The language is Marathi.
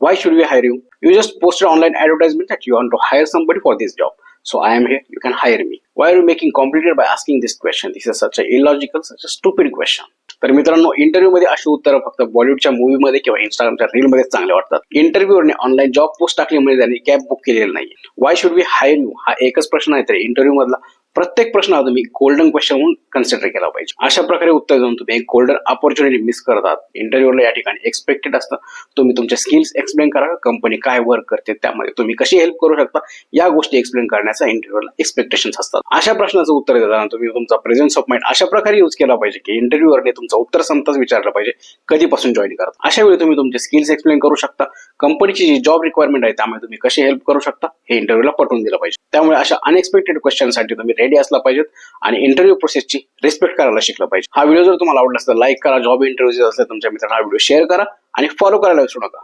Why should we hire you? You just posted online advertisement that you want to hire somebody for this job. So I am here. You can hire me. Why are you making complicated by asking this question? This is such a illogical, such a stupid question. तर मित्रांनो, इंटरव्ह्यू मध्ये अशी उत्तरं फक्त बॉलिवूडच्या मूवीमध्ये किंवा इंस्टाग्रामच्या रील मध्ये चांगले वाटतात. इंटरव्ह्यूवरने ऑनलाईन जॉब पोस्ट टाकल्यामुळे त्यांनी कॅब बुक केलेली नाही. Why should we hire you हा एकच प्रश्न आहे, तर इंटरव्ह्यू मधला प्रत्येक प्रश्न तुम्ही गोल्डन क्वेश्चन म्हणून कन्सिडर केला पाहिजे. अशा प्रकारे उत्तर देऊन तुम्ही एक गोल्डन ऑपॉर्च्युनिटी मिस करतात. इंटरव्ह्यूला या ठिकाणी एक्सपेक्टेड असतं तुम्ही तुमचे स्किल्स एक्सप्लेन करा, कंपनी काय वर्क करते, त्यामध्ये तुम्ही कशी हेल्प करू शकता, या गोष्टी एक्सप्लेन करण्याचा इंटरव्ह्यूला एक्सपेक्टेशन्स असतात. अशा प्रश्नाचं उत्तर देताना तुम्ही तुमचा प्रेझेन्स ऑफ माइंड अशा प्रकारे यूज केला पाहिजे की इंटरव्ह्यूवरने तुमचं उत्तर संपताच विचारलं पाहिजे कधीपासून जॉईन करता. अशा वेळी तुम्ही तुमचे स्किल्स एक्सप्लेन करू शकता, कंपनीची जी जॉब रिक्वायरमेंट आहे त्यामध्ये तुम्ही कशी हेल्प करू शकता हे इंटरव्ह्यूला पटवून दिलं पाहिजे. त्यामुळे अशा अनएक्सपेक्टेड क्वेश्चनसाठी तुम्ही रेडी असला पाहिजेत आणि इंटरव्ह्यू प्रोसेसची रिस्पेक्ट करायला शिकलं पाहिजे. हा व्हिडिओ जर तुम्हाला आवडला असेल लाईक करा, जॉब इंटरव्ह्यू असले तुमच्या मित्रांना हा व्हिडिओ शेअर करा आणि फॉलो करायला विसरू नका.